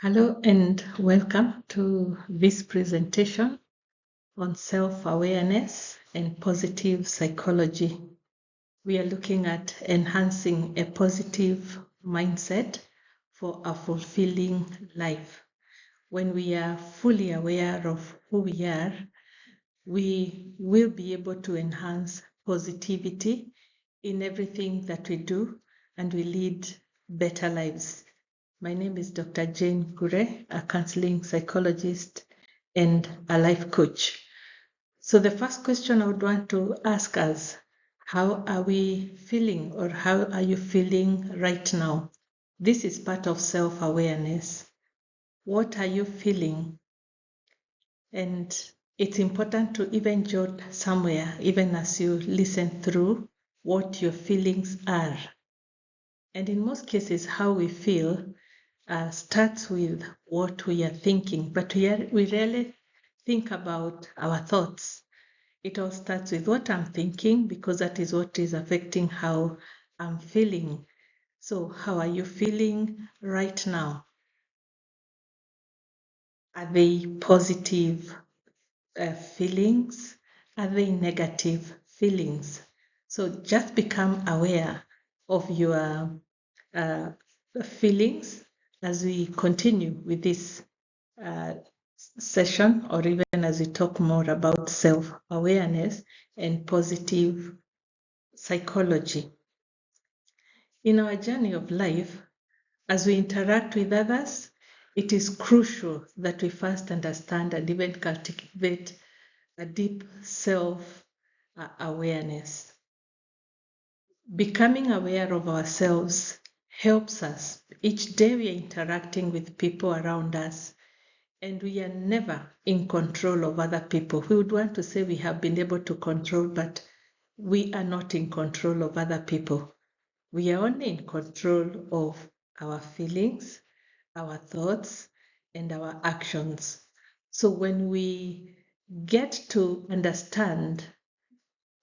Hello and welcome to this presentation on self-awareness and positive psychology. We are looking at enhancing a positive mindset for a fulfilling life. When we are fully aware of who we are, we will be able to enhance positivity in everything that we do and we lead better lives. My name is Dr. Jane Ngure, a counseling psychologist and a life coach. So the first question I would want to ask us, how are we feeling or how are you feeling right now? This is part of self-awareness. What are you feeling? And it's important to even jot somewhere, even as you listen through, what your feelings are. And in most cases, how we feel starts with what we are thinking, but we rarely think about our thoughts. It all starts with what I'm thinking because that is what is affecting how I'm feeling. So how are you feeling right now? Are they positive feelings? Are they negative feelings? So just become aware of your feelings as we continue with this session, or even as we talk more about self-awareness and positive psychology. In our journey of life, as we interact with others, it is crucial that we first understand and even cultivate a deep self-awareness. Becoming aware of ourselves helps us. Each day we are interacting with people around us, and we are never in control of other people. We would want to say we have been able to control, but we are not in control of other people. We are only in control of our feelings, our thoughts, and our actions. So when we get to understand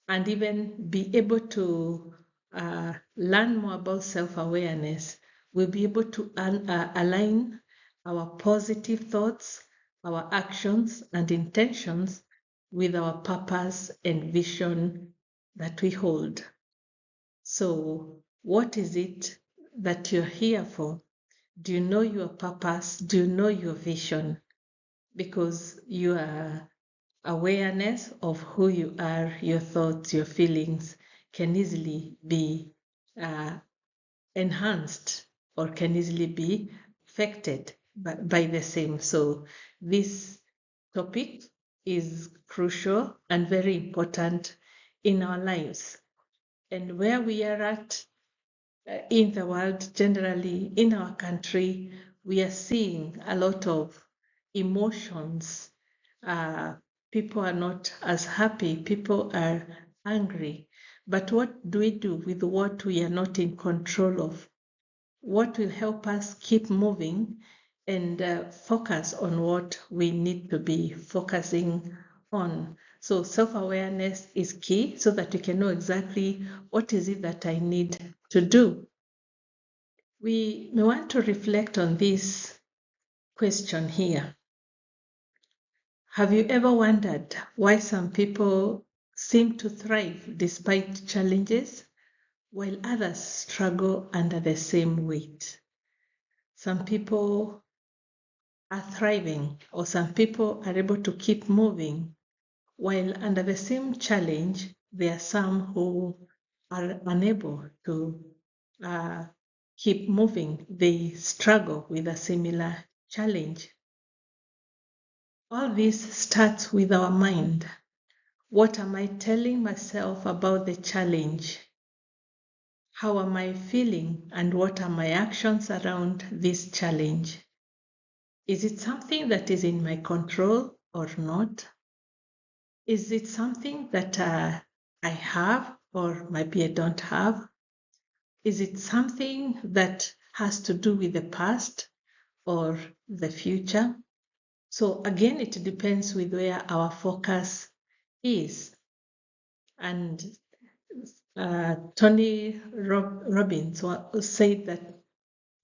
and even be able to learn more about self-awareness, we'll be able to align our positive thoughts, our actions and intentions with our purpose and vision that we hold. So what is it that you're here for? Do you know your purpose? Do you know your vision? Because your awareness of who you are, your thoughts, your feelings can easily be enhanced or can easily be affected by the same. So this topic is crucial and very important in our lives. And where we are at in the world, generally in our country, we are seeing a lot of emotions. People are not as happy, people are angry. But what do we do with what we are not in control of? What will help us keep moving and focus on what we need to be focusing on? So self-awareness is key so that you can know exactly what is it that I need to do. We may want to reflect on this question here. Have you ever wondered why some people seem to thrive despite challenges while others struggle under the same weight? Some people are thriving, or some people are able to keep moving, while under the same challenge, there are some who are unable to keep moving. They struggle with a similar challenge. All this starts with our mind. What am I telling myself about the challenge? How am I feeling and what are my actions around this challenge? Is it something that is in my control or not? Is it something that I have or maybe I don't have? Is it something that has to do with the past or the future? So again, it depends with where our focus is. And Tony Robbins said that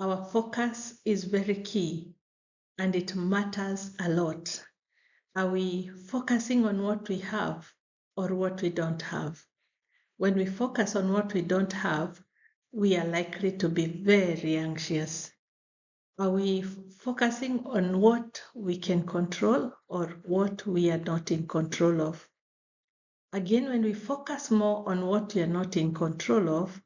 our focus is very key. and it matters a lot. Are we focusing on what we have or what we don't have? When we focus on what we don't have, we are likely to be very anxious. Are we focusing on what we can control or what we are not in control of? Again, when we focus more on what we are not in control of,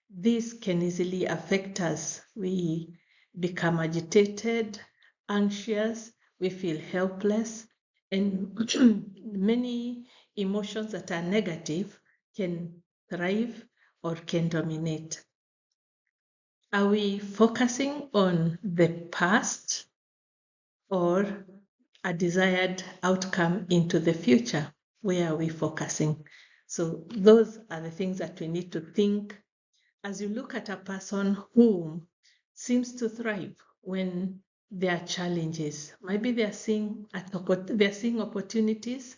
this can easily affect us. We become agitated, anxious, we feel helpless, and many emotions that are negative can thrive or can dominate. Are we focusing on the past or a desired outcome into the future? Where are we focusing? So those are the things that we need to think as you look at a person who seems to thrive when there are challenges. Maybe they're seeing opportunities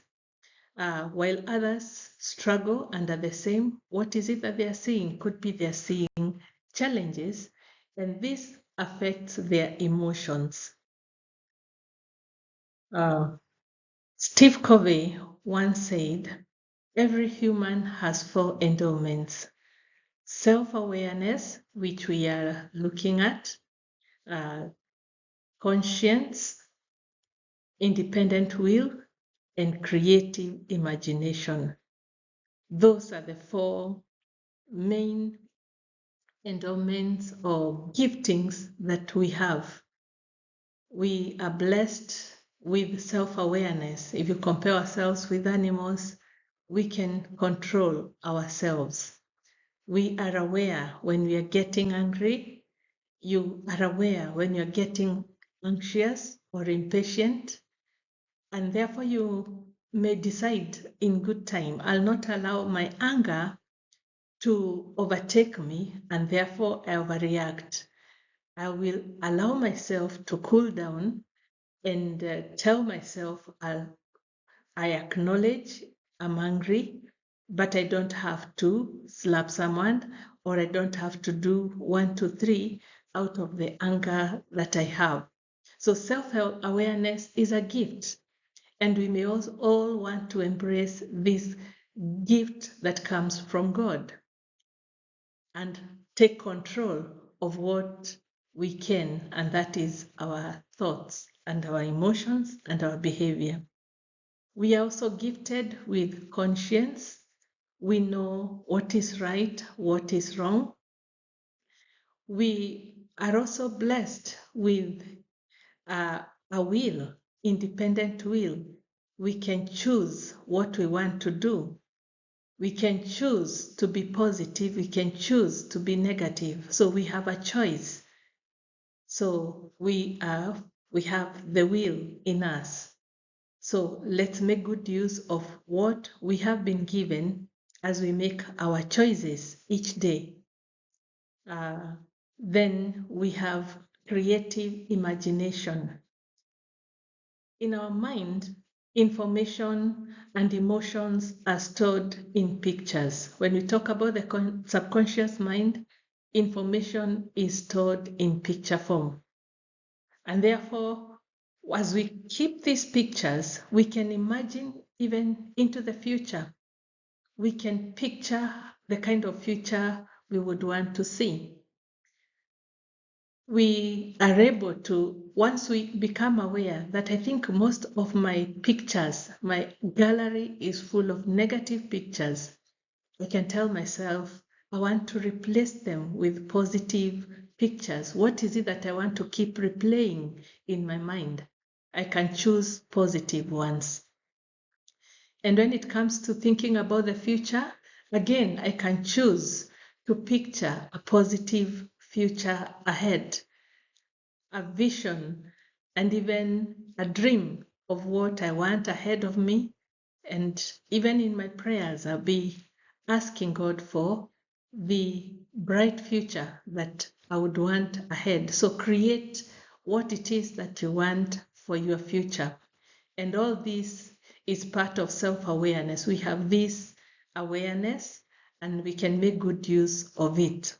while others struggle under the same. What is it that they're seeing? Could be they're seeing challenges, and this affects their emotions. Steve Covey once said, every human has 4 endowments: self-awareness, which we are looking at, conscience, independent will, and creative imagination. Those are the 4 main endowments or giftings that we have. We are blessed with self-awareness. If you compare ourselves with animals, we can control ourselves. We are aware when we are getting angry. You are aware when you're getting anxious or impatient, and therefore you may decide in good time, I'll not allow my anger to overtake me, and therefore I overreact. I will allow myself to cool down and tell myself I acknowledge I'm angry, but I don't have to slap someone, or I don't have to do 1, 2, 3 out of the anger that I have. So self-awareness is a gift, and we may also all want to embrace this gift that comes from God and take control of what we can, and that is our thoughts and our emotions and our behavior. We are also gifted with conscience. We know what is right, what is wrong. We are also blessed with a will, independent will. We can choose what we want to do. We can choose to be positive. We can choose to be negative. So we have a choice. So we have the will in us. So let's make good use of what we have been given as we make our choices each day. Then we have creative imagination. In our mind, information and emotions are stored in pictures. When we talk about the subconscious mind, information is stored in picture form. And therefore, as we keep these pictures, we can imagine even into the future. We can picture the kind of future we would want to see. We are able to, once we become aware that I think most of my pictures, my gallery is full of negative pictures, I can tell myself, I want to replace them with positive pictures. What is it that I want to keep replaying in my mind? I can choose positive ones. And when it comes to thinking about the future, again, I can choose to picture a positive future ahead, a vision, and even a dream of what I want ahead of me. And even in my prayers, I'll be asking God for the bright future that I would want ahead. So create what it is that you want for your future. And all this is part of self-awareness. We have this awareness and we can make good use of it.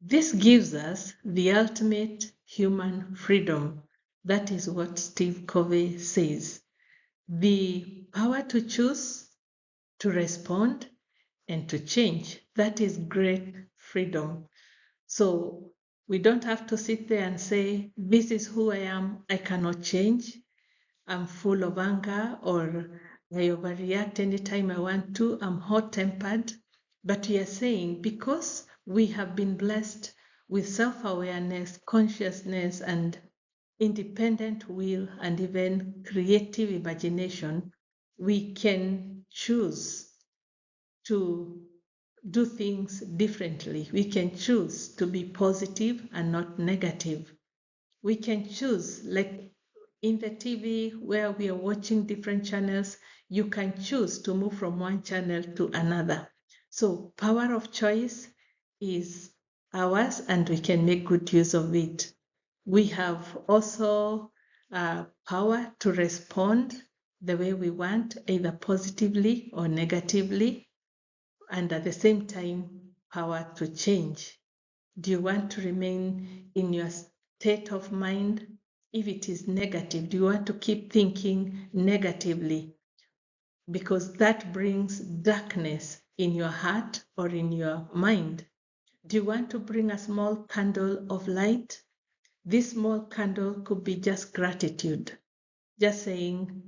This gives us the ultimate human freedom. That is what Steve Covey says. The power to choose, to respond, and to change. That is great freedom. So we don't have to sit there and say, this is who I am, I cannot change. I'm full of anger, or I overreact anytime I want to. I'm hot-tempered. But we are saying because we have been blessed with self-awareness, consciousness, and independent will, and even creative imagination, we can choose to do things differently. We can choose to be positive and not negative. We can choose, like in the TV where we are watching different channels, you can choose to move from one channel to another. So power of choice is ours and we can make good use of it. We have also power to respond the way we want, either positively or negatively, and at the same time, power to change. Do you want to remain in your state of mind? If it is negative, do you want to keep thinking negatively? Because that brings darkness in your heart or in your mind. Do you want to bring a small candle of light? This small candle could be just gratitude, just saying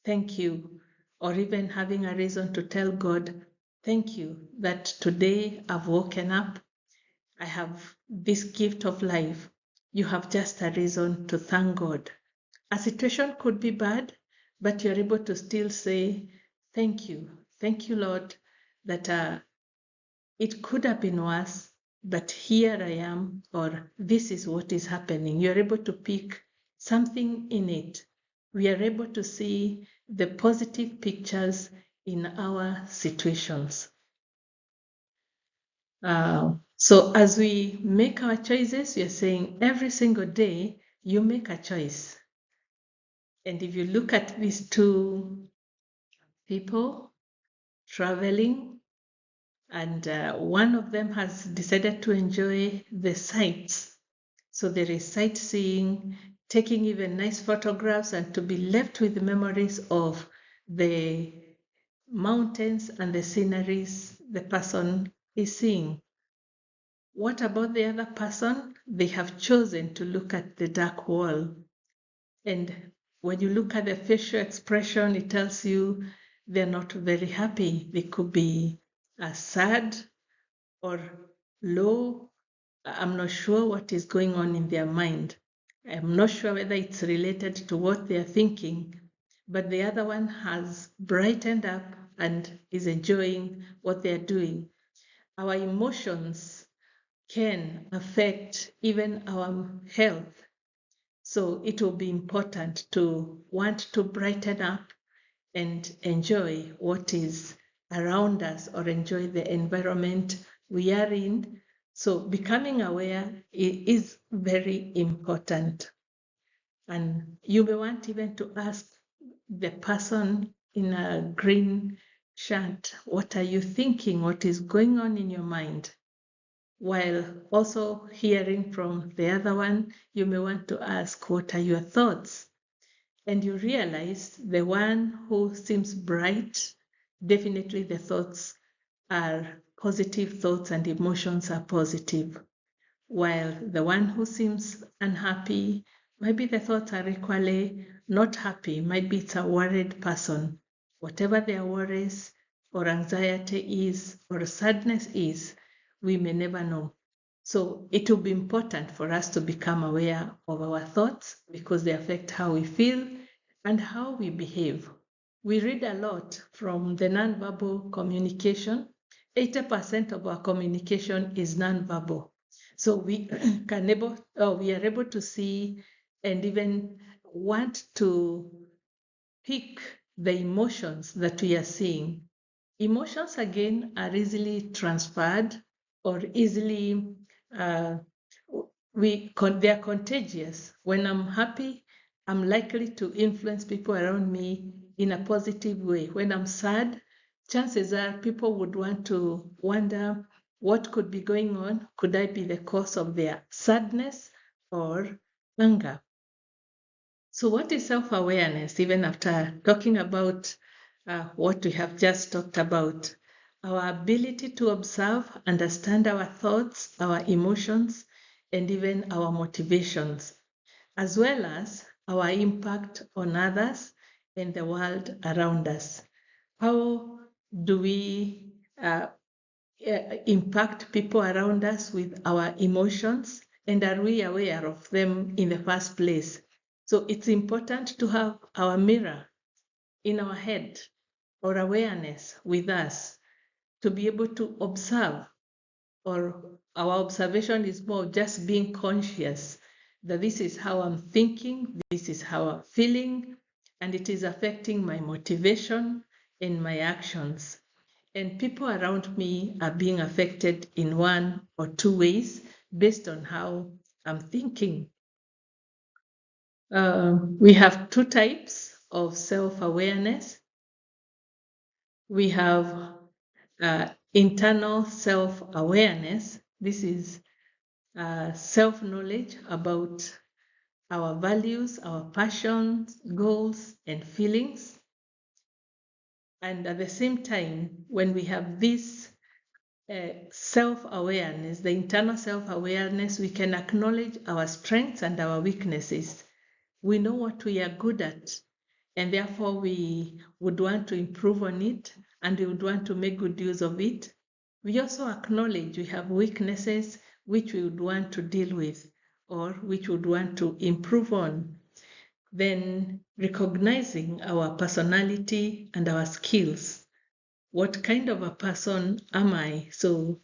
thank you, or even having a reason to tell God, thank you that today I've woken up, I have this gift of life. You have just a reason to thank God. A situation could be bad, but you're able to still say, thank you. Thank you, Lord, that it could have been worse, but here I am, or this is what is happening. You're able to pick something in it. We are able to see the positive pictures in our situations. So as we make our choices, we are saying every single day you make a choice. And if you look at these two people traveling, and one of them has decided to enjoy the sights. So there is sightseeing, taking even nice photographs, and to be left with the memories of the mountains and the sceneries the person is seeing. What about the other person? They have chosen to look at the dark wall. And when you look at the facial expression, it tells you they're not very happy. They could be sad or low. I'm not sure what is going on in their mind. I'm not sure whether it's related to what they're thinking, but the other one has brightened up and is enjoying what they're doing. Our emotions can affect even our health. So it will be important to want to brighten up and enjoy what is around us or enjoy the environment we are in. So becoming aware is very important. And you may want even to ask the person in a green shirt, what are you thinking? What is going on in your mind? While also hearing from the other one, you may want to ask, what are your thoughts? And you realize the one who seems bright, definitely the thoughts are positive thoughts and emotions are positive. While the one who seems unhappy, maybe the thoughts are equally not happy. Maybe it's a worried person. Whatever their worries or anxiety is or sadness is, we may never know. So it will be important for us to become aware of our thoughts because they affect how we feel and how we behave. We read a lot from the nonverbal communication. 80% of our communication is nonverbal. So we we are able to see and even want to pick the emotions that we are seeing. Emotions, again, are easily transferred or easily, uh, they are contagious. When I'm happy, I'm likely to influence people around me in a positive way. When I'm sad, chances are people would want to wonder what could be going on. Could I be the cause of their sadness or anger? So what is self-awareness? Even after talking about what we have just talked about, our ability to observe, understand our thoughts, our emotions, and even our motivations, as well as our impact on others and the world around us. How do we impact people around us with our emotions, and are we aware of them in the first place? So it's important to have our mirror in our head or awareness with us to be able to observe, or our observation is more just being conscious that this is how I'm thinking, this is how I'm feeling, and it is affecting my motivation and my actions. And people around me are being affected in one or two ways based on how I'm thinking. We have two types of self-awareness. We have internal self-awareness. This is self-knowledge about our values, our passions, goals, and feelings. And at the same time, when we have this self-awareness, the internal self-awareness, we can acknowledge our strengths and our weaknesses. We know what we are good at, and therefore we would want to improve on it, and we would want to make good use of it. We also acknowledge we have weaknesses which we would want to deal with or which we would want to improve on. Then recognizing our personality and our skills. What kind of a person am I? So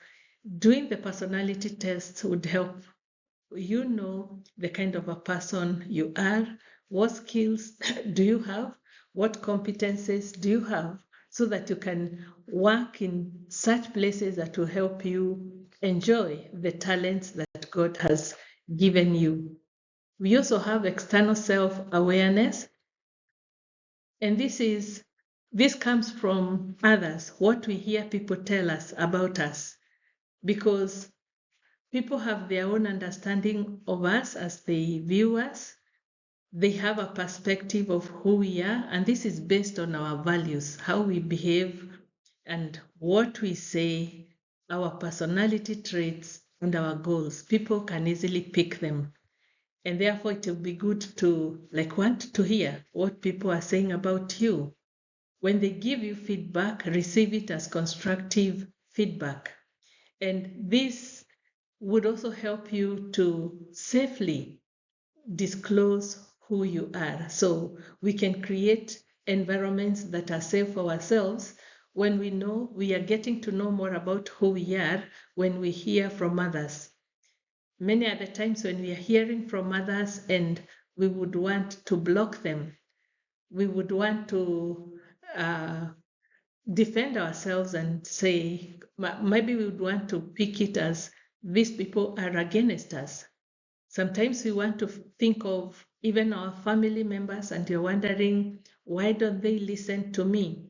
doing the personality test would help you know the kind of a person you are, what skills do you have, what competences do you have, so that you can work in such places that will help you enjoy the talents that God has given you. We also have external self-awareness, and this comes from others, what we hear people tell us about us, because people have their own understanding of us as they view us. They have a perspective of who we are, and this is based on our values, how we behave, and what we say, our personality traits, and our goals. People can easily pick them. And therefore, it will be good to want to hear what people are saying about you. When they give you feedback, receive it as constructive feedback. And this would also help you to safely disclose who you are. So we can create environments that are safe for ourselves when we know we are getting to know more about who we are when we hear from others. Many other times when we are hearing from others and we would want to block them, we would want to defend ourselves and say, maybe we would want to pick it as these people are against us. Sometimes we want to think of even our family members and you're wondering, why don't they listen to me?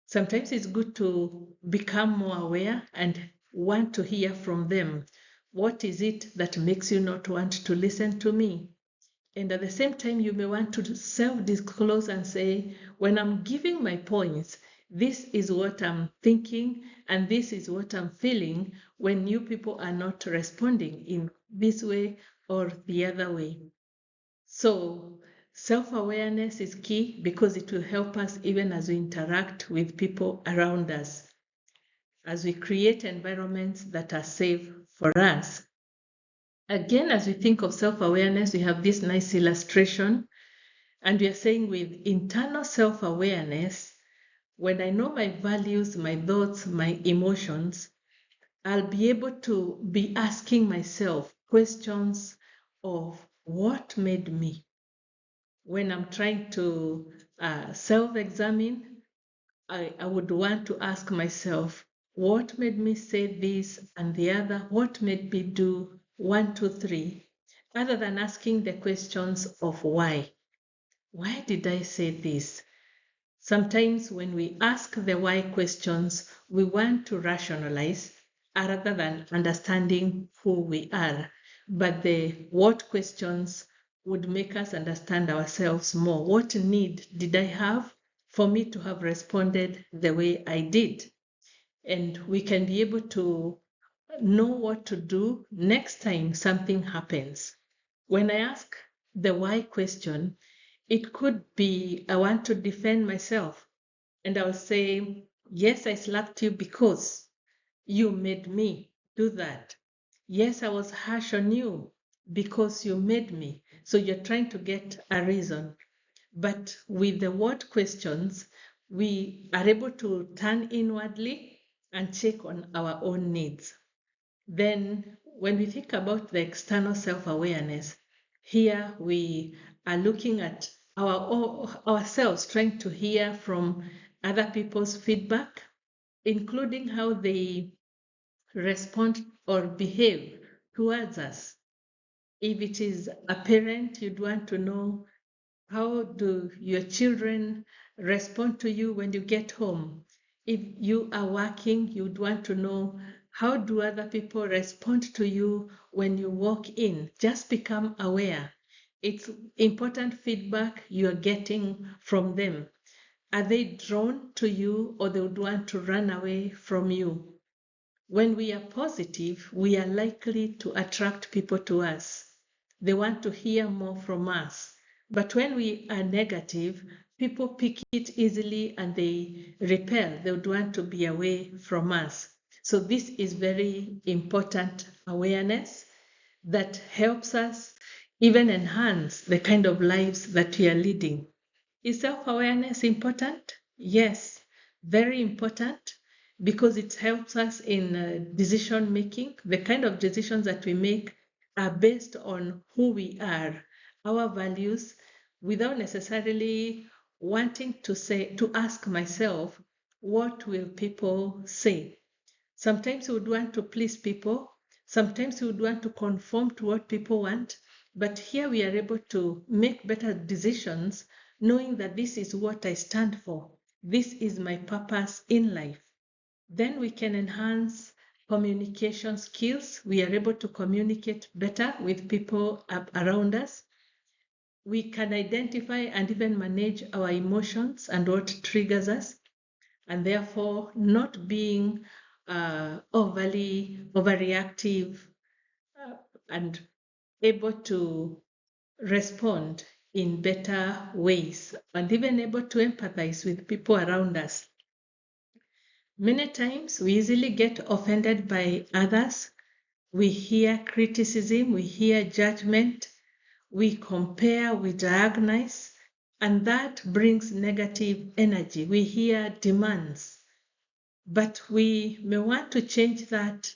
Sometimes it's good to become more aware and want to hear from them. What is it that makes you not want to listen to me? And at the same time, you may want to self-disclose and say, when I'm giving my points, this is what I'm thinking and this is what I'm feeling when you people are not responding in this way or the other way. So self-awareness is key because it will help us even as we interact with people around us, as we create environments that are safe for us. Again, as we think of self-awareness, we have this nice illustration, and we are saying with internal self-awareness, when I know my values, my thoughts, my emotions, I'll be able to be asking myself questions of what made me. When I'm trying to self-examine, I would want to ask myself, what made me say this and the other? What made me do one, two, three? Other than asking the questions of why. Why did I say this? Sometimes when we ask the why questions, we want to rationalize rather than understanding who we are. But the what questions would make us understand ourselves more. What need did I have for me to have responded the way I did? And we can be able to know what to do next time something happens. When I ask the why question, it could be I want to defend myself. And I'll say, yes, I slapped you because you made me do that. Yes, I was harsh on you because you made me. So you're trying to get a reason. But with the what questions, we are able to turn inwardly and check on our own needs. Then, when we think about the external self-awareness, here we are looking at ourselves, trying to hear from other people's feedback, including how they respond or behave towards us. If it is a parent, you'd want to know, how do your children respond to you when you get home? If you are working, you'd want to know, how do other people respond to you when you walk in? Just become aware. It's important feedback you're getting from them. Are they drawn to you, or they would want to run away from you? When we are positive, we are likely to attract people to us. They want to hear more from us. But when we are negative, people pick it easily and they repel. They would want to be away from us. So this is very important awareness that helps us even enhance the kind of lives that we are leading. Is self-awareness important? Yes, very important, because it helps us in decision making. The kind of decisions that we make are based on who we are, our values, without necessarily wanting to ask myself, what will people say? Sometimes we would want to please people. Sometimes we would want to conform to what people want. But here we are able to make better decisions, knowing that this is what I stand for. This is my purpose in life. Then we can enhance communication skills. We are able to communicate better with people around us. We can identify and even manage our emotions and what triggers us, and therefore not being overreactive, and able to respond in better ways, and even able to empathize with people around us. Many times we easily get offended by others. We hear criticism, we hear judgment, we compare, we diagnose, and that brings negative energy. We hear demands. But we may want to change that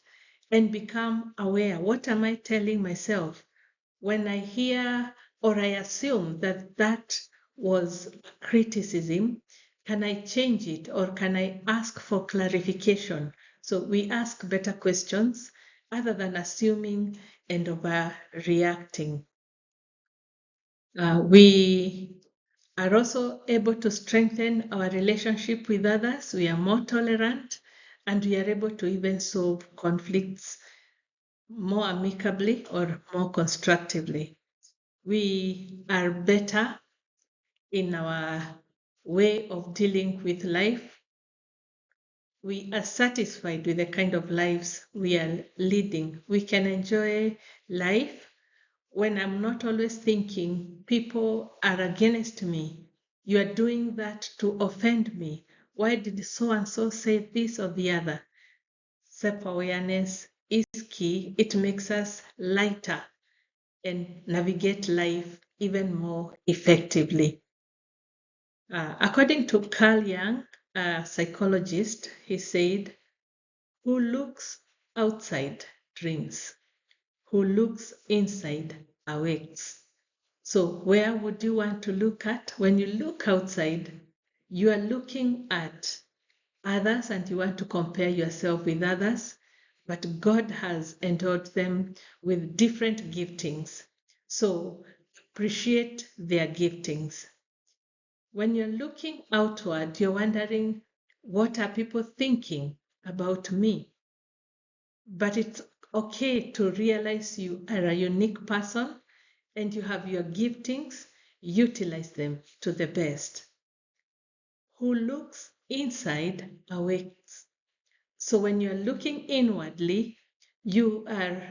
and become aware. What am I telling myself when I hear or I assume that that was criticism? Can I change it, or can I ask for clarification? So we ask better questions other than assuming and overreacting. We are also able to strengthen our relationship with others. We are more tolerant, and we are able to even solve conflicts more amicably or more constructively. We are better in our way of dealing with life. We are satisfied with the kind of lives we are leading. We can enjoy life when I'm not always thinking people are against me. You are doing that to offend me. Why did so and so say this or the other? Self-awareness is key. It makes us lighter and navigate life even more effectively. According to Carl Jung, a psychologist, he said, who looks outside dreams, who looks inside awakes. So where would you want to look at? When you look outside, you are looking at others and you want to compare yourself with others, but God has endowed them with different giftings. So appreciate their giftings. When you're looking outward, you're wondering, what are people thinking about me? But it's okay to realize you are a unique person and you have your giftings, utilize them to the best. Who looks inside awakes. So when you're looking inwardly, you are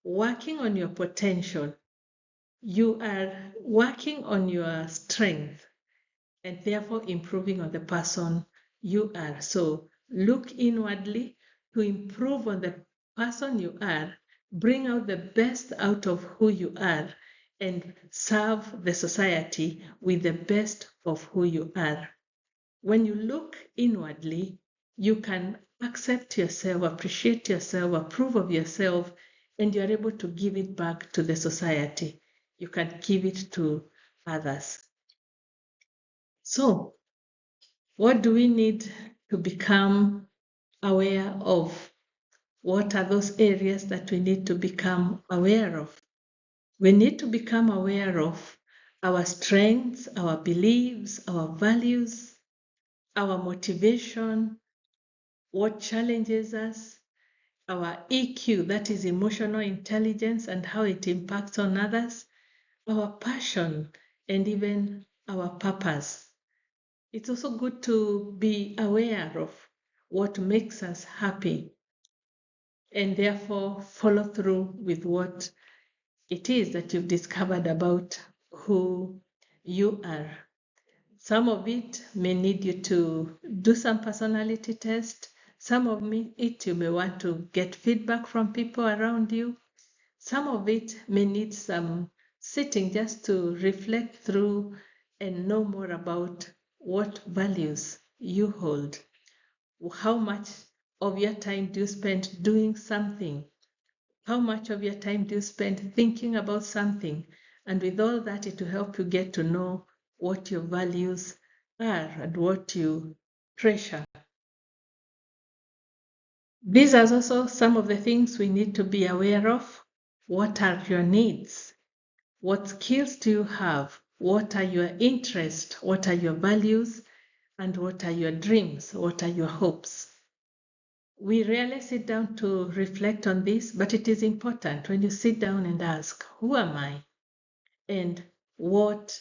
working on your potential. You are working on your strength and therefore improving on the person you are. So look inwardly to improve on the person you are, bring out the best out of who you are, and serve the society with the best of who you are. When you look inwardly, you can accept yourself, appreciate yourself, approve of yourself, and you're able to give it back to the society. You can give it to others. So, what do we need to become aware of? What are those areas that we need to become aware of? We need to become aware of our strengths, our beliefs, our values, our motivation, what challenges us, our EQ, that is emotional intelligence and how it impacts on others, our passion, and even our purpose. It's also good to be aware of what makes us happy and therefore follow through with what it is that you've discovered about who you are. Some of it may need you to do some personality test. Some of it you may want to get feedback from people around you. Some of it may need some sitting just to reflect through and know more about what values you hold. How much of your time do you spend doing something? How much of your time do you spend thinking about something? And with all that, it will help you get to know what your values are and what you treasure. These are also some of the things we need to be aware of. What are your needs? What skills do you have? What are your interests? What are your values? And what are your dreams? What are your hopes? We rarely sit down to reflect on this, but it is important when you sit down and ask, who am I? And what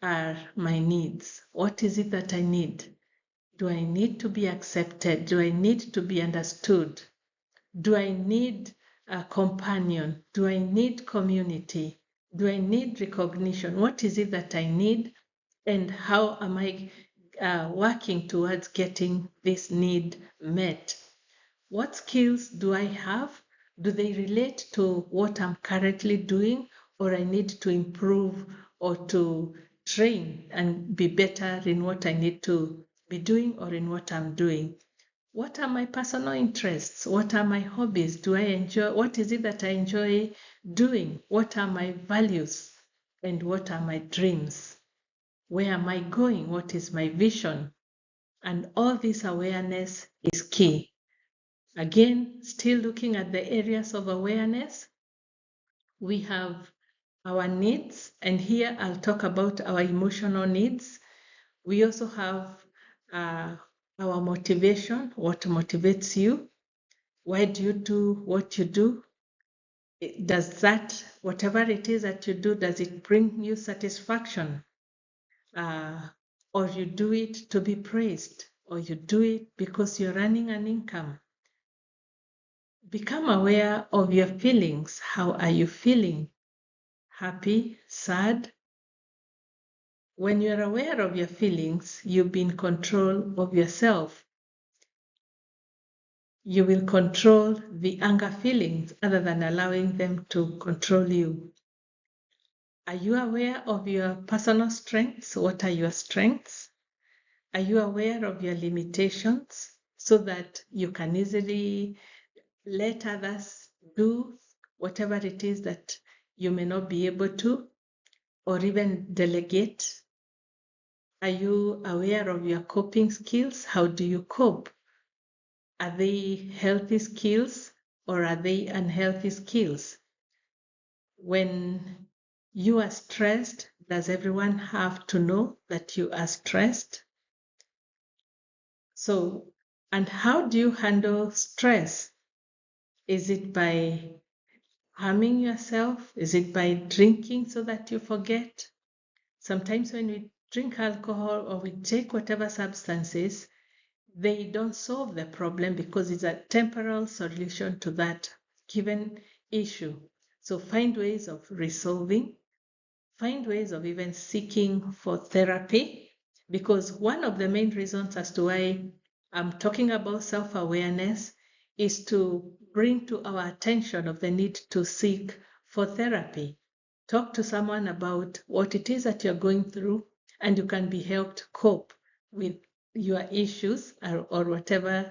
are my needs? What is it that I need? Do I need to be accepted? Do I need to be understood? Do I need a companion? Do I need community? Do I need recognition? What is it that I need? And how am I working towards getting this need met? What skills do I have? Do they relate to what I'm currently doing, or I need to improve or to train and be better in what I need to be doing or in what I'm doing? What are my personal interests? What are my hobbies? Do I enjoy? What is it that I enjoy doing? What are my values? And what are my dreams? Where am I going? What is my vision? And all this awareness is key. Again, still looking at the areas of awareness, we have our needs, and here I'll talk about our emotional needs. We also have our motivation, what motivates you. Why do you do what you do? Does that, whatever it is that you do, does it bring you satisfaction? Or you do it to be praised, or you do it because you're running an income? Become aware of your feelings. How are you feeling? Happy? Sad? When you're aware of your feelings, you'll be in control of yourself. You will control the anger feelings other than allowing them to control you. Are you aware of your personal strengths? What are your strengths? Are you aware of your limitations so that you can easily let others do whatever it is that you may not be able to, or even delegate? Are you aware of your coping skills? How do you cope? Are they healthy skills or are they unhealthy skills? When you are stressed, does everyone have to know that you are stressed? So, and how do you handle stress? Is it by harming yourself? Is it by drinking so that you forget? Sometimes when we drink alcohol or we take whatever substances, they don't solve the problem because it's a temporal solution to that given issue. So find ways of resolving, find ways of even seeking for therapy, because one of the main reasons as to why I'm talking about self-awareness is to bring to our attention of the need to seek for therapy. Talk to someone about what it is that you're going through, and you can be helped cope with your issues or whatever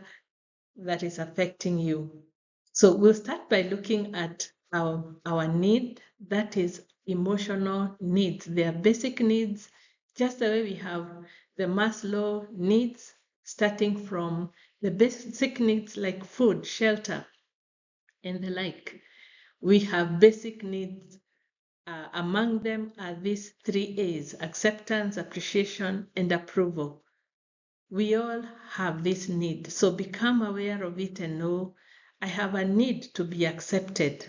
that is affecting you. So we'll start by looking at our need, that is emotional needs. They are basic needs, just the way we have the Maslow needs, starting from the basic needs like food, shelter, and the like. We have basic needs. Among them are these 3 A's: acceptance, appreciation, and approval. We all have this need. So become aware of it and know I have a need to be accepted.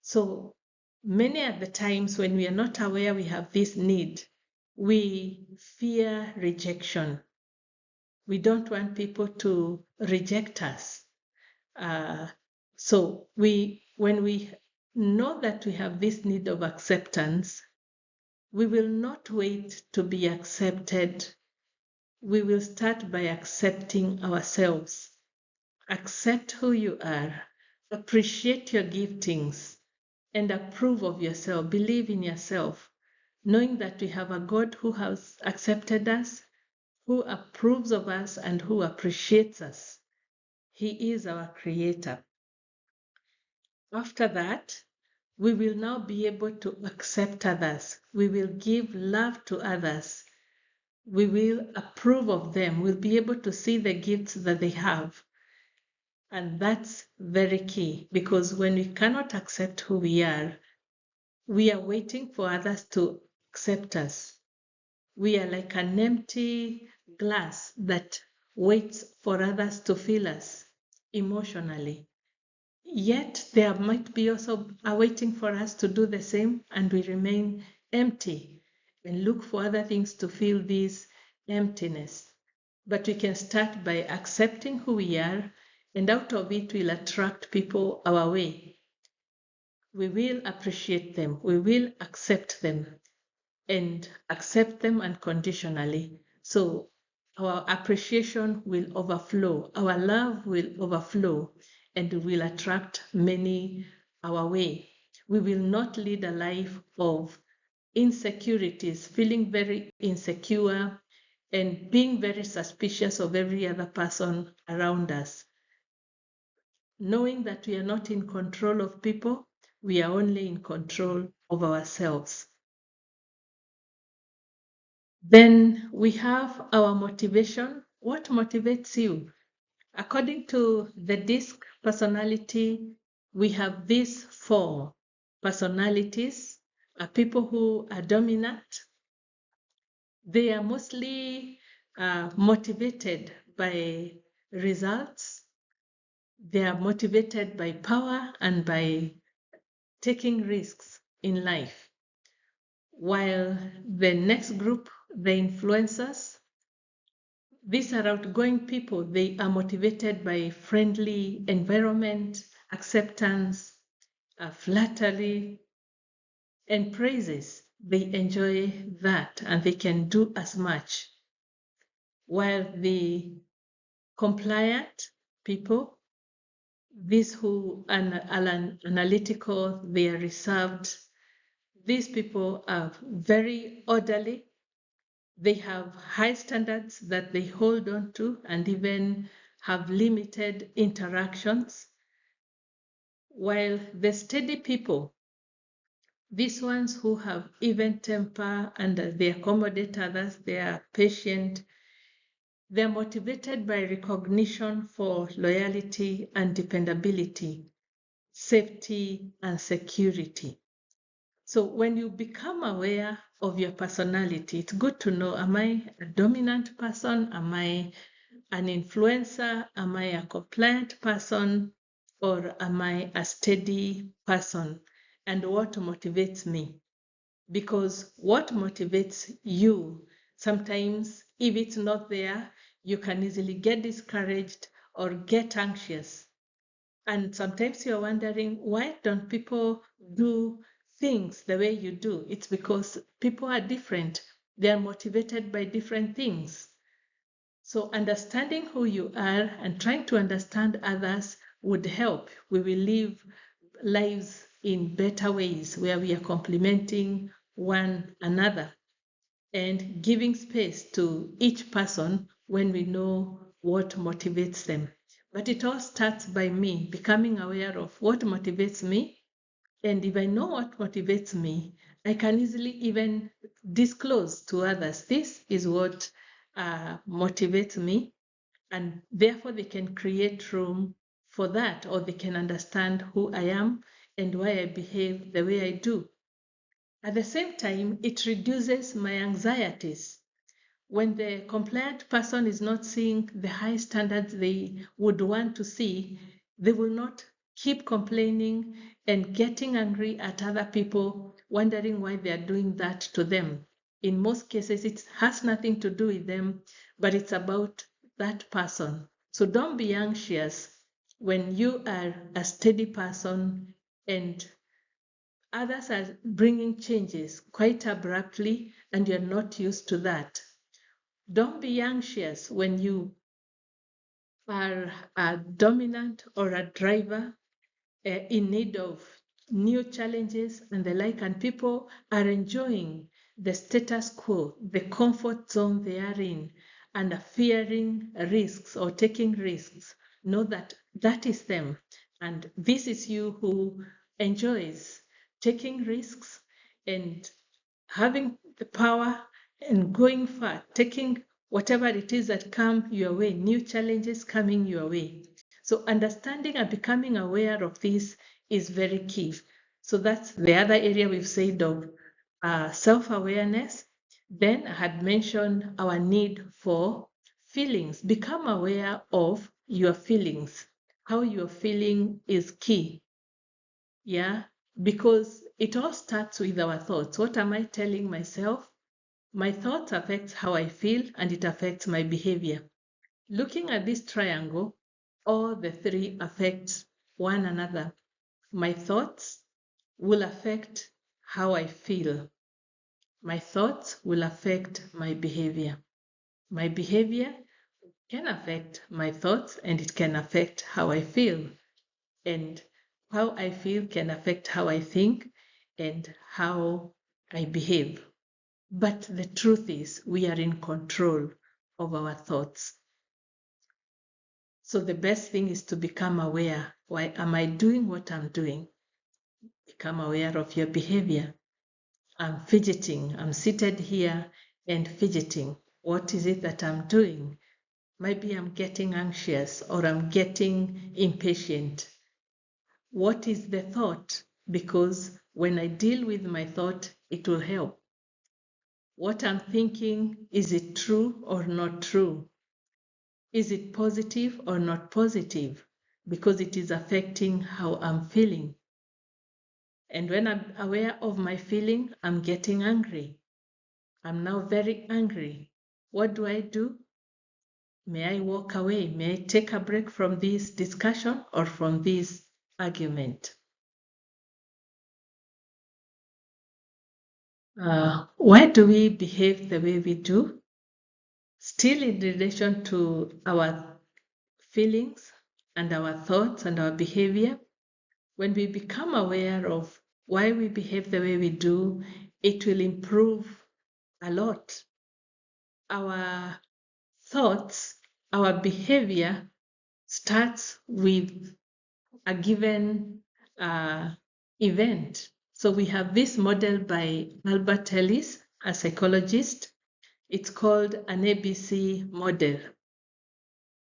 So many of the times when we are not aware we have this need, we fear rejection. We don't want people to reject us. So when we know that we have this need of acceptance, we will not wait to be accepted. We will start by accepting ourselves. Accept who you are, appreciate your giftings, and approve of yourself. Believe in yourself, knowing that we have a God who has accepted us, who approves of us, and who appreciates us. He is our creator. After that, we will now be able to accept others. We will give love to others. We will approve of them. We'll be able to see the gifts that they have. And that's very key, because when we cannot accept who we are waiting for others to accept us. We are like an empty glass that waits for others to fill us emotionally. Yet there might be also waiting for us to do the same, and we remain empty and look for other things to fill this emptiness. But we can start by accepting who we are, and out of it we'll attract people our way. We will appreciate them, we will accept them, and accept them unconditionally. So our appreciation will overflow, our love will overflow, and will attract many our way. We will not lead a life of insecurities, feeling very insecure and being very suspicious of every other person around us. Knowing that we are not in control of people, we are only in control of ourselves. Then we have our motivation. What motivates you? According to the DISC personality, we have these 4 personalities. People who are dominant. They are mostly motivated by results. They are motivated by power and by taking risks in life. While the next group, the influencers, these are outgoing people. They are motivated by friendly environment, acceptance, flattery, and praises. They enjoy that and they can do as much. While the compliant people, these who are analytical, they are reserved. These people are very orderly. They have high standards that they hold on to and even have limited interactions. While the steady people, these ones who have even temper and they accommodate others, they are patient, they're motivated by recognition for loyalty and dependability, safety and security. So when you become aware of your personality, it's good to know, am I a dominant person? Am I an influencer? Am I a compliant person? or am I a steady person? And what motivates me? Because what motivates you, sometimes if it's not there, you can easily get discouraged or get anxious. And sometimes you're wondering, why don't people do things the way you do? It's because people are different. They are motivated by different things. So understanding who you are and trying to understand others would help. We will live lives in better ways where we are complementing one another and giving space to each person when we know what motivates them. But it all starts by me becoming aware of what motivates me. And if I know what motivates me, I can easily even disclose to others, this is what motivates me. And therefore, they can create room for that, or they can understand who I am and why I behave the way I do. At the same time, it reduces my anxieties. When the compliant person is not seeing the high standards they would want to see, they will not keep complaining and getting angry at other people, wondering why they are doing that to them. In most cases, it has nothing to do with them, but it's about that person. So don't be anxious when you are a steady person and others are bringing changes quite abruptly and you're not used to that. Don't be anxious when you are a dominant or a driver in need of new challenges and the like, and people are enjoying the status quo, the comfort zone they are in, and are fearing risks or taking risks. Know that that is them. And this is you who enjoys taking risks and having the power and going far, taking whatever it is that come your way, new challenges coming your way. So understanding and becoming aware of this is very key. So that's the other area we've said of self-awareness. Then I had mentioned our need for feelings. Become aware of your feelings. How you're feeling is key. Yeah, because it all starts with our thoughts. What am I telling myself? My thoughts affect how I feel and it affects my behavior. Looking at this triangle, all the three affect one another. My thoughts will affect how I feel. My thoughts will affect my behavior. My behavior can affect my thoughts and it can affect how I feel. And how I feel can affect how I think and how I behave. But the truth is, we are in control of our thoughts. So the best thing is to become aware. Why am I doing what I'm doing? Become aware of your behavior. I'm fidgeting. I'm seated here and fidgeting. What is it that I'm doing? Maybe I'm getting anxious or I'm getting impatient. What is the thought? Because when I deal with my thought, it will help. What I'm thinking, is it true or not true? Is it positive or not positive? Because it is affecting how I'm feeling. And when I'm aware of my feeling, I'm getting angry. I'm now very angry. What do? May I walk away? May I take a break from this discussion or from this argument? Why do we behave the way we do? Still in relation to our feelings and our thoughts and our behavior, when we become aware of why we behave the way we do, it will improve a lot. Our thoughts, our behavior starts with a given event. So we have this model by Albert Ellis, a psychologist. It's called an ABC model.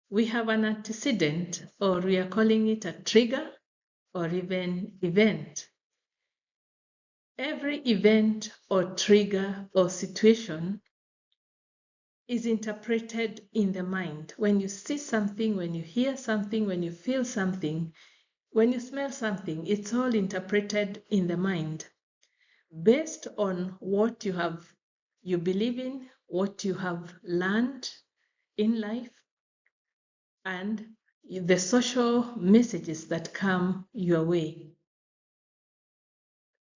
We have an antecedent, or we are calling it a trigger, or even event. Every event or trigger or situation is interpreted in the mind. When you see something, when you hear something, when you feel something, When you smell something, it's all interpreted in the mind based on what you believe in, what you have learned in life, and the social messages that come your way.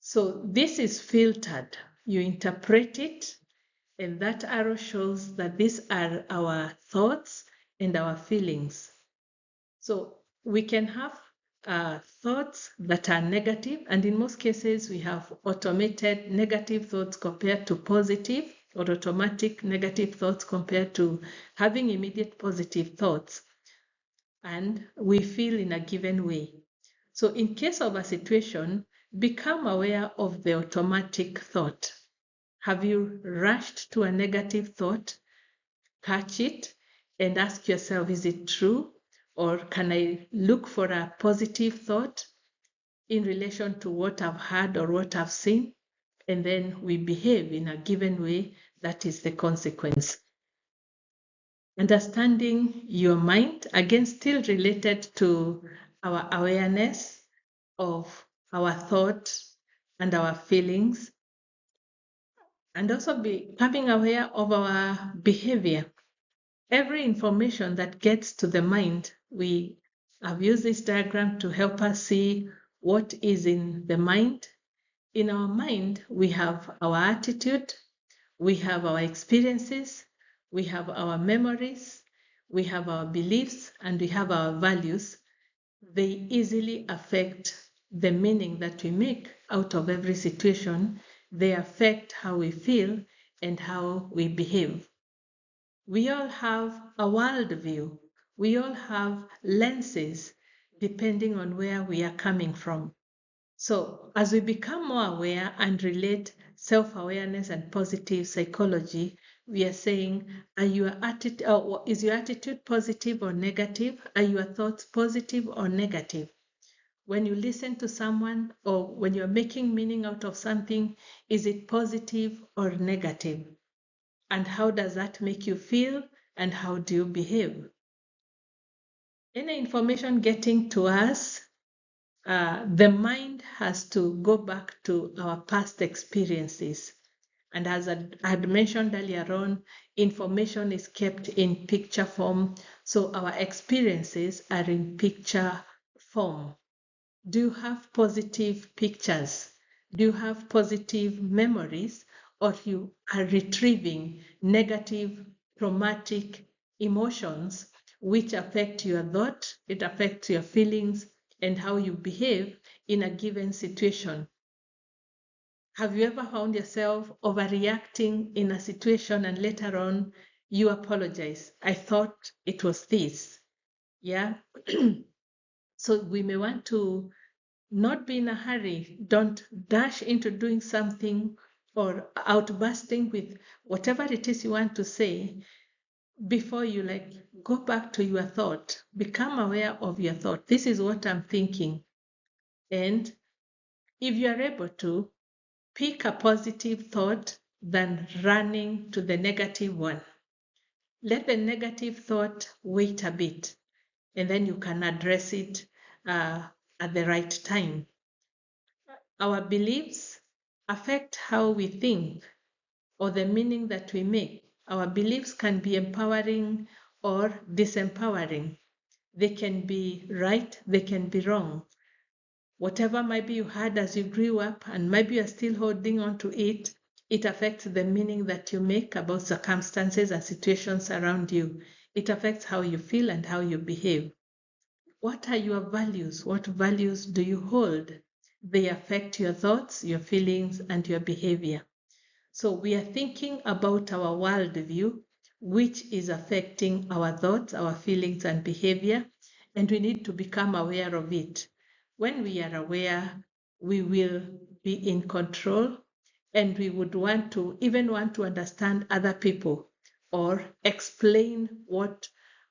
So this is filtered. You interpret it, and that arrow shows that these are our thoughts and our feelings. So we can have thoughts that are negative, and in most cases, we have automated negative thoughts compared to positive, or automatic negative thoughts compared to having immediate positive thoughts. And we feel in a given way. So in case of a situation, become aware of the automatic thought. Have you rushed to a negative thought? Catch it and ask yourself, is it true? Or can I look for a positive thought in relation to what I've heard or what I've seen? And then we behave in a given way. That is the consequence. Understanding your mind, again, still related to our awareness of our thought and our feelings, and also becoming aware of our behavior. Every information that gets to the mind, we have used this diagram to help us see what is in the mind. In our mind, we have our attitude, we have our experiences, we have our memories, we have our beliefs, and we have our values. They easily affect the meaning that we make out of every situation. They affect how we feel and how we behave. We all have a worldview. We all have lenses depending on where we are coming from. So as we become more aware and relate self-awareness and positive psychology, we are saying, is your attitude positive or negative? Are your thoughts positive or negative? When you listen to someone or when you're making meaning out of something, is it positive or negative? And how does that make you feel? And how do you behave? Any information getting to us, the mind has to go back to our past experiences. And as I had mentioned earlier on, information is kept in picture form. So our experiences are in picture form. Do you have positive pictures? Do you have positive memories? Or you are retrieving negative, traumatic emotions which affect your thought, it affects your feelings and how you behave in a given situation? Have you ever found yourself overreacting in a situation and later on you apologize? I thought it was this. Yeah. So we may want to not be in a hurry. Don't dash into doing something or outbursting with whatever it is you want to say before you go back to your thought. Become aware of your thought. This is what I'm thinking. And if you are able to, pick a positive thought than running to the negative one. Let the negative thought wait a bit, and then you can address it at the right time. Our beliefs affect how we think or the meaning that we make. Our beliefs can be empowering or disempowering. They can be right, they can be wrong. Whatever maybe you had as you grew up and maybe you're still holding on to it, it affects the meaning that you make about circumstances and situations around you. It affects how you feel and how you behave. What are your values? What values do you hold? They affect your thoughts, your feelings, and your behavior. So we are thinking about our worldview, which is affecting our thoughts, our feelings, and behavior, and we need to become aware of it. When we are aware, we will be in control, and we would even want to understand other people or explain what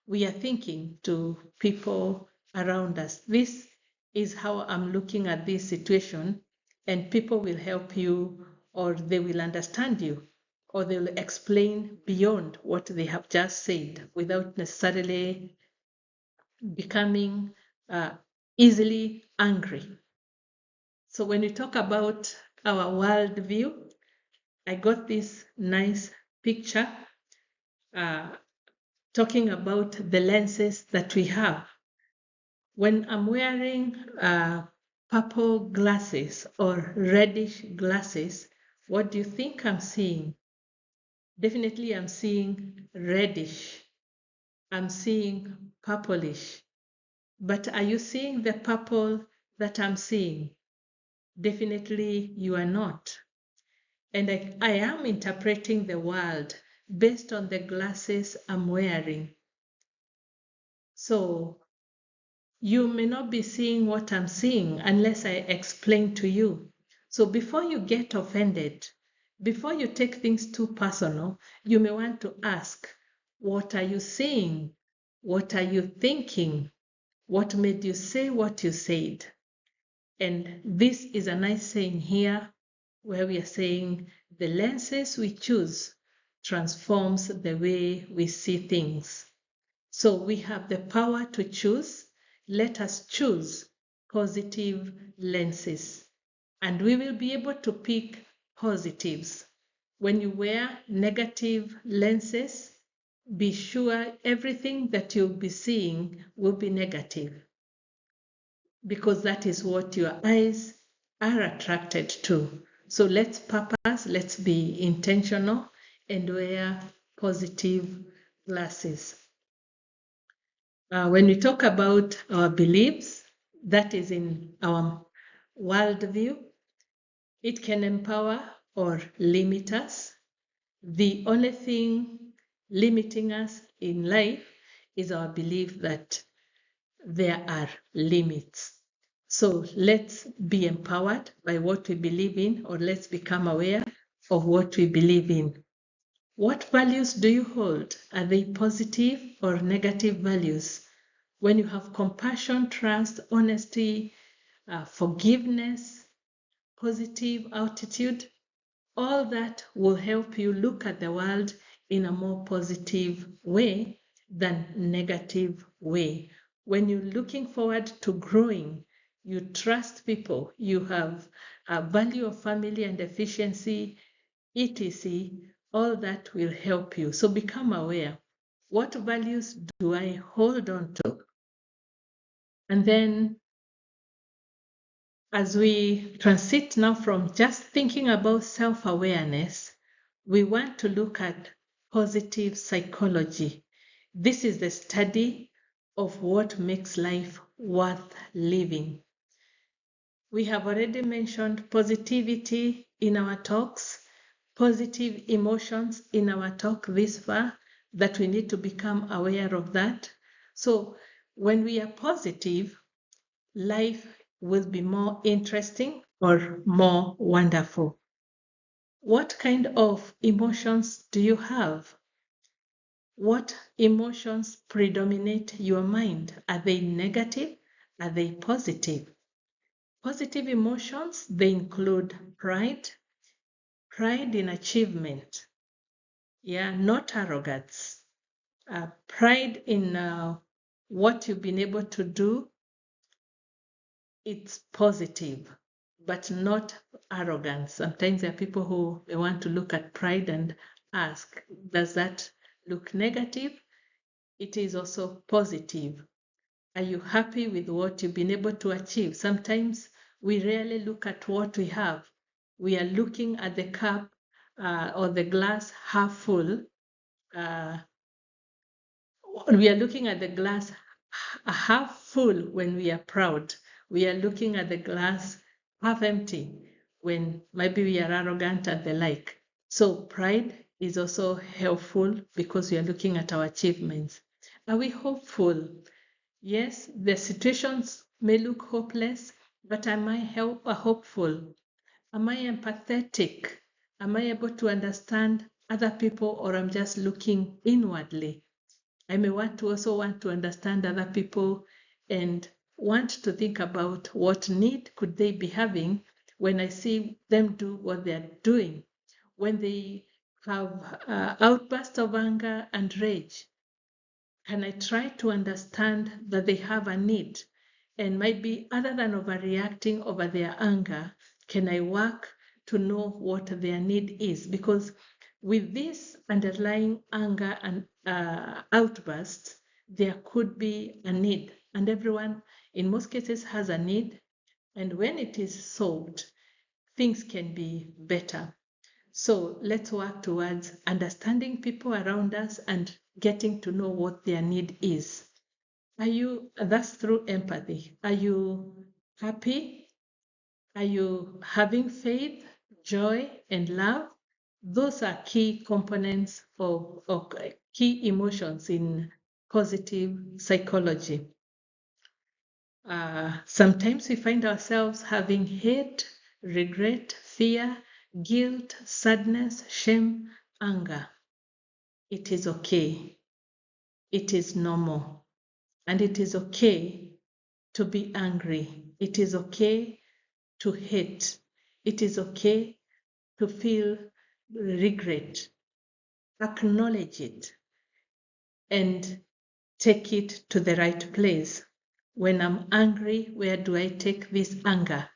we are thinking to people around us. This is how I'm looking at this situation, and people will help you, or they will understand you, or they'll explain beyond what they have just said without necessarily becoming easily angry. So when we talk about our worldview, I got this nice picture talking about the lenses that we have. When I'm wearing purple glasses or reddish glasses, what do you think I'm seeing? Definitely I'm seeing reddish. I'm seeing purplish. But are you seeing the purple that I'm seeing? Definitely you are not. And I am interpreting the world based on the glasses I'm wearing. So you may not be seeing what I'm seeing unless I explain to you. So before you get offended, before you take things too personal, you may want to ask, what are you seeing? What are you thinking? What made you say what you said? And this is a nice saying here where we are saying the lenses we choose transforms the way we see things. So we have the power to choose. Let us choose positive lenses, and we will be able to pick positives. When you wear negative lenses, be sure everything that you'll be seeing will be negative, because that is what your eyes are attracted to. So let's purpose, let's be intentional and wear positive glasses. When we talk about our beliefs, that is in our worldview, it can empower or limit us. The only thing limiting us in life is our belief that there are limits. So let's be empowered by what we believe in, or let's become aware of what we believe in. What values do you hold? Are they positive or negative values? When you have compassion, trust, honesty, forgiveness, positive attitude, all that will help you look at the world in a more positive way than negative way. When you're looking forward to growing, you trust people, you have a value of family and efficiency, etc. All that will help you. So become aware. What values do I hold on to? And then as we transit now from just thinking about self-awareness, we want to look at positive psychology. This is the study of what makes life worth living. We have already mentioned positivity in our talks, positive emotions in our talk this far, that we need to become aware of that. So when we are positive, life will be more interesting or more wonderful. What kind of emotions do you have? What emotions predominate your mind? Are they negative? Are they positive? Positive emotions, they include pride, pride in achievement, not arrogance, pride in what you've been able to do. It's positive, but not arrogance. Sometimes there are people who they want to look at pride and ask, does that look negative? It is also positive. Are you happy with what you've been able to achieve? Sometimes we rarely look at what we have. We are looking at the cup or the glass half full. We are looking at the glass half full when we are proud. We are looking at the glass half empty when maybe we are arrogant and the like. So pride is also helpful because we are looking at our achievements. Are we hopeful? Yes, the situations may look hopeless, but am I hopeful? Am I empathetic? Am I able to understand other people, or I'm just looking inwardly? I may also want to understand other people and want to think about what need could they be having when I see them do what they're doing. When they have outbursts of anger and rage, can I try to understand that they have a need? And maybe other than overreacting over their anger, can I work to know what their need is? Because with this underlying anger and outbursts, there could be a need. And everyone, in most cases, has a need. And when it is solved, things can be better. So let's work towards understanding people around us and getting to know what their need is. That's through empathy. Are you happy? Are you having faith, joy, and love? Those are key components of key emotions in positive psychology. Sometimes we find ourselves having hate, regret, fear, guilt, sadness, shame, anger. It is okay. It is normal. And it is okay to be angry. It is okay to hate. It is okay to feel regret. Acknowledge it and take it to the right place. When I'm angry, where do I take this anger?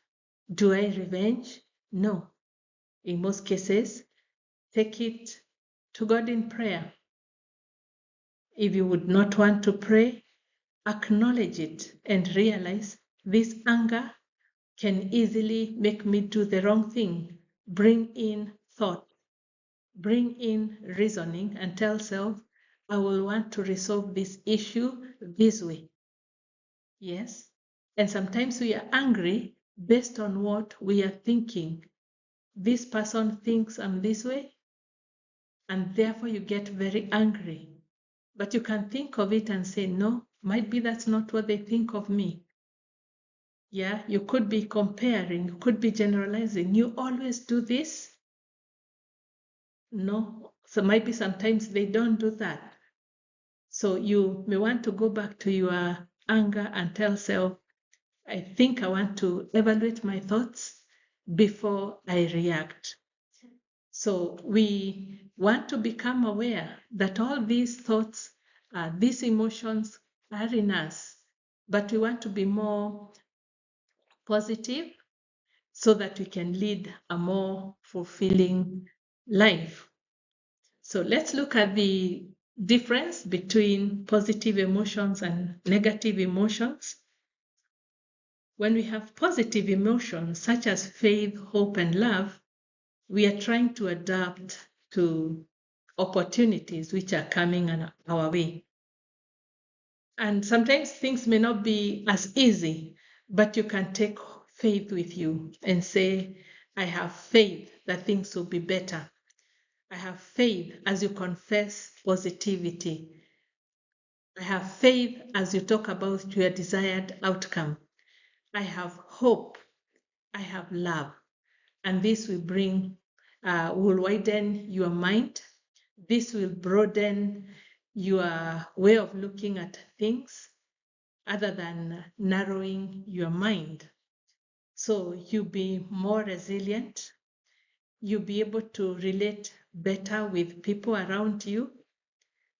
Do I revenge? No. In most cases, take it to God in prayer. If you would not want to pray, acknowledge it and realize this anger can easily make me do the wrong thing. Bring in thought, bring in reasoning, and tell self, I will want to resolve this issue this way. Yes. And sometimes we are angry based on what we are thinking. This person thinks I'm this way, and therefore you get very angry. But you can think of it and say, no, might be that's not what they think of me. Yeah, you could be comparing, you could be generalizing. You always do this. No, so maybe sometimes they don't do that. So you may want to go back to your anger and tell self, I think I want to evaluate my thoughts before I react. So we want to become aware that all these thoughts, these emotions are in us, but we want to be more positive so that we can lead a more fulfilling life. So let's look at the difference between positive emotions and negative emotions. When we have positive emotions such as faith, hope, and love, we are trying to adapt to opportunities which are coming our way. And sometimes things may not be as easy, but you can take faith with you and say, I have faith that things will be better. I have faith as you confess positivity. I have faith as you talk about your desired outcome. I have hope. I have love. And this will will widen your mind. This will broaden your way of looking at things other than narrowing your mind. So you'll be more resilient. You'll be able to relate better with people around you.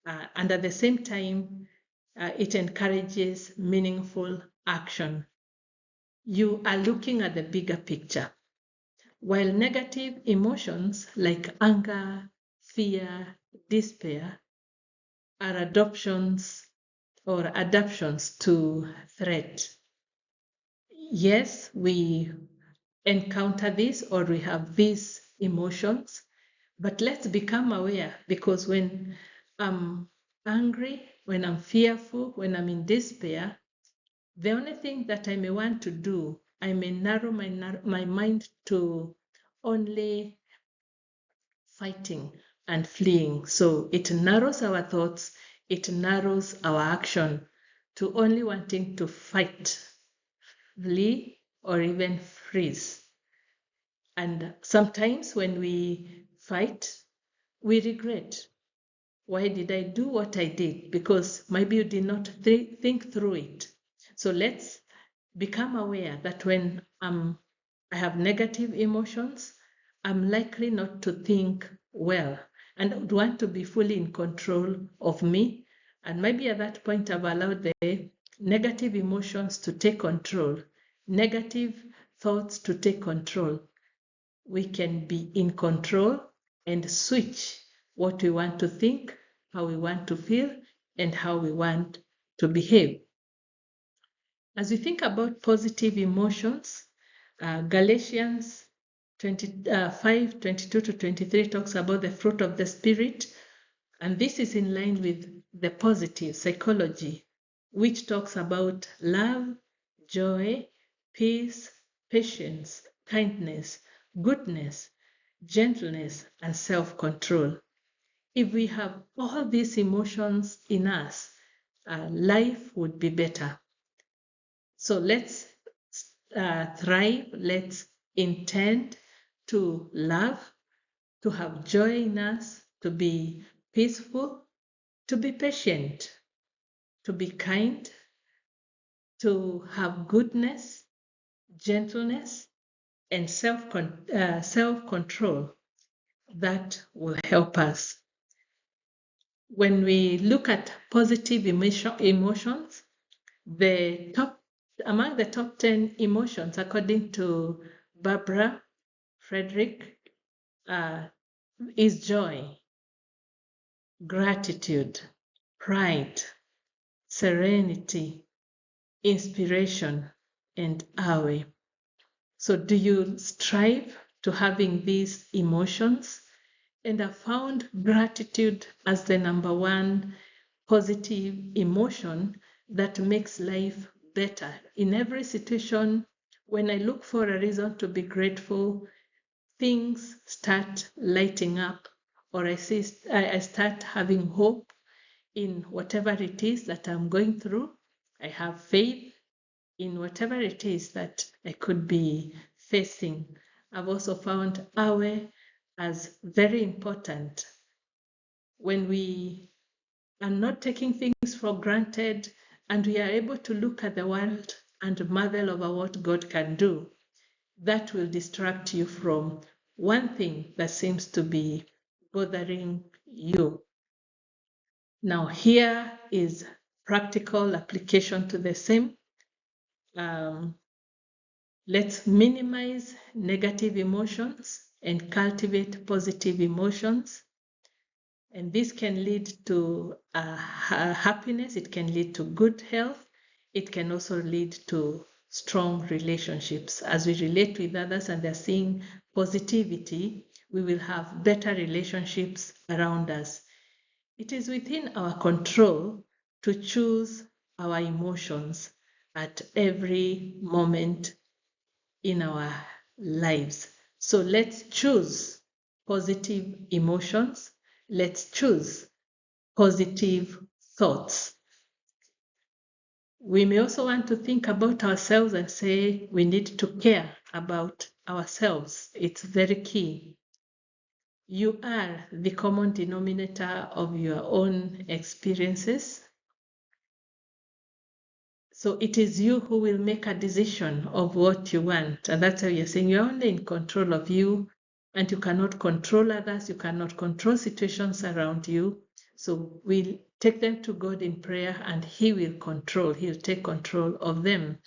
And at the same time, it encourages meaningful action. You are looking at the bigger picture. While negative emotions like anger, fear, despair are adaptations to threat. Yes, we encounter this or we have these emotions, but let's become aware, because when I'm angry, when I'm fearful, when I'm in despair, the only thing that I may want to do, I may narrow my mind to only fighting and fleeing. So it narrows our thoughts, it narrows our action to only wanting to fight, flee, or even freeze. And sometimes when we fight, we regret. Why did I do what I did? Because maybe you did not think through it. So let's become aware that when I have negative emotions, I'm likely not to think well and would want to be fully in control of me. And maybe at that point, I've allowed the negative emotions to take control, negative thoughts to take control. We can be in control and switch what we want to think, how we want to feel, and how we want to behave. As we think about positive emotions, Galatians 5:22 to 23 talks about the fruit of the Spirit, and this is in line with the positive psychology, which talks about love, joy, peace, patience, kindness, goodness, gentleness, and self-control. If we have all these emotions in us, life would be better. So let's thrive, let's intend to love, to have joy in us, to be peaceful, to be patient, to be kind, to have goodness, gentleness, and self-control that will help us. When we look at positive emotions, among the top 10 emotions, according to Barbara Frederick, is joy, gratitude, pride, serenity, inspiration, and awe. So do you strive to having these emotions? And I found gratitude as the number one positive emotion that makes life better. In every situation, when I look for a reason to be grateful, things start lighting up, or I start having hope in whatever it is that I'm going through. I have faith in whatever it is that I could be facing. I've also found awe as very important. When we are not taking things for granted and we are able to look at the world and marvel over what God can do, that will distract you from one thing that seems to be bothering you. Now, here is practical application to the same. Let's minimize negative emotions and cultivate positive emotions. And this can lead to happiness, it can lead to good health, it can also lead to strong relationships. As we relate with others and they're seeing positivity, we will have better relationships around us. It is within our control to choose our emotions at every moment in our lives. So let's choose positive emotions. Let's choose positive thoughts. We may also want to think about ourselves and say we need to care about ourselves. It's very key. You are the common denominator of your own experiences. So it is you who will make a decision of what you want. And that's how you're saying you're only in control of you and you cannot control others. You cannot control situations around you. So we'll take them to God in prayer and He will control. He'll take control of them.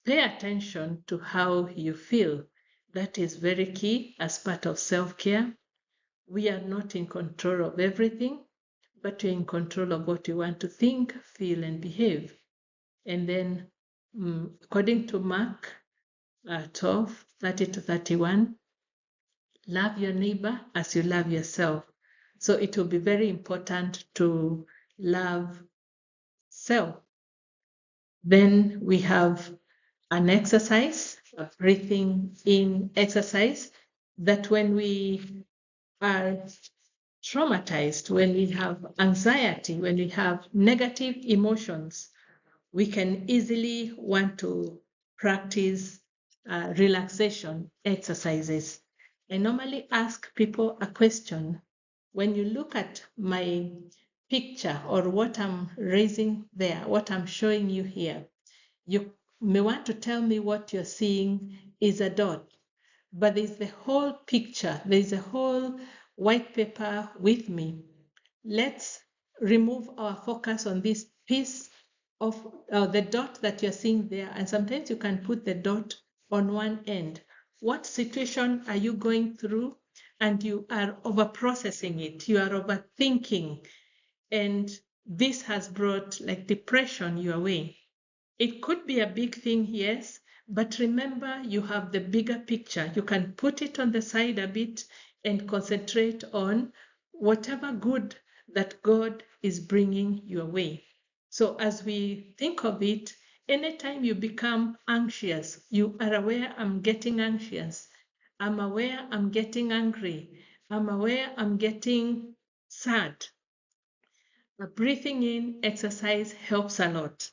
Pay attention to how you feel. That is very key as part of self-care. We are not in control of everything, but we're in control of what we want to think, feel, and behave. And then, according to Mark 12:30 to 31, love your neighbor as you love yourself. So it will be very important to love self. Then we have an exercise, a breathing in exercise, that when we are traumatized, when we have anxiety, when we have negative emotions, we can easily want to practice relaxation exercises. I normally ask people a question. When you look at my picture or what I'm raising there, what I'm showing you here, you may want to tell me what you're seeing is a dot, but there's the whole picture, there's a whole white paper with me. Let's remove our focus on this piece of the dot that you're seeing there, and sometimes you can put the dot on one end. What situation are you going through? And you are over processing it, you are overthinking, and this has brought like depression your way. It could be a big thing, yes, but remember you have the bigger picture. You can put it on the side a bit and concentrate on whatever good that God is bringing your way. So as we think of it, anytime you become anxious, you are aware, I'm getting anxious. I'm aware I'm getting angry. I'm aware I'm getting sad. A breathing in exercise helps a lot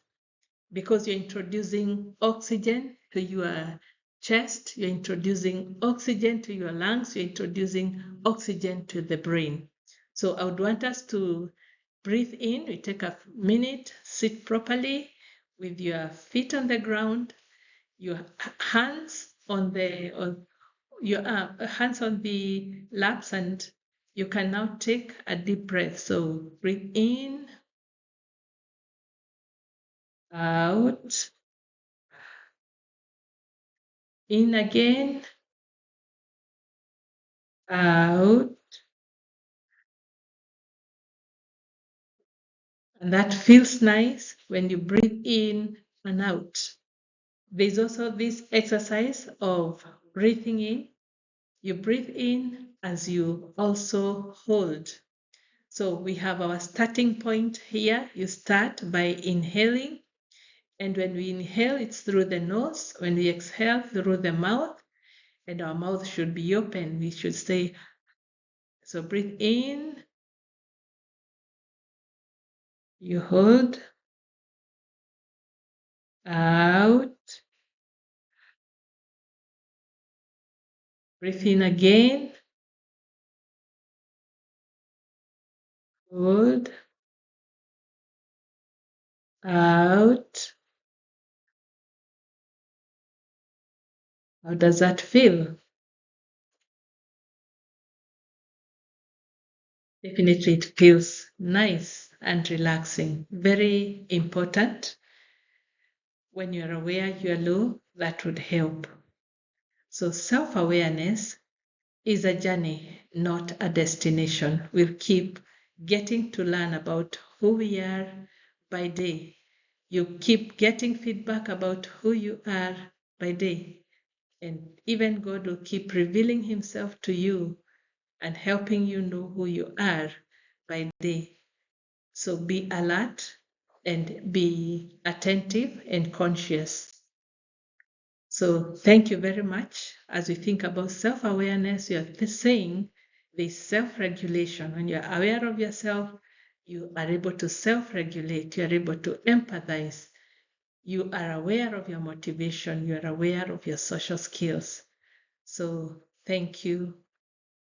because you're introducing oxygen to your chest, you're introducing oxygen to your lungs, you're introducing oxygen to the brain. So I would want us to breathe in. We take a minute, sit properly with your feet on the ground, your hands on your hands on the laps, and you can now take a deep breath. So breathe in, out, in again, out. And that feels nice when you breathe in and out. There's also this exercise of breathing in. You breathe in as you also hold. So we have our starting point here. You start by inhaling. And when we inhale, it's through the nose. When we exhale, through the mouth. And our mouth should be open. We should say, so breathe in, you hold, out, breathe in again, hold, out. How does that feel? Definitely it feels nice and relaxing. Very important. When you're aware you're low, that would help. So self-awareness is a journey, not a destination. We'll keep getting to learn about who we are by day. You keep getting feedback about who you are by day. And even God will keep revealing himself to you and helping you know who you are by day. So be alert and be attentive and conscious. So thank you very much. As we think about self-awareness, you're saying this self-regulation. When you're aware of yourself, you are able to self-regulate, you're able to empathize, you are aware of your motivation, you're aware of your social skills. So thank you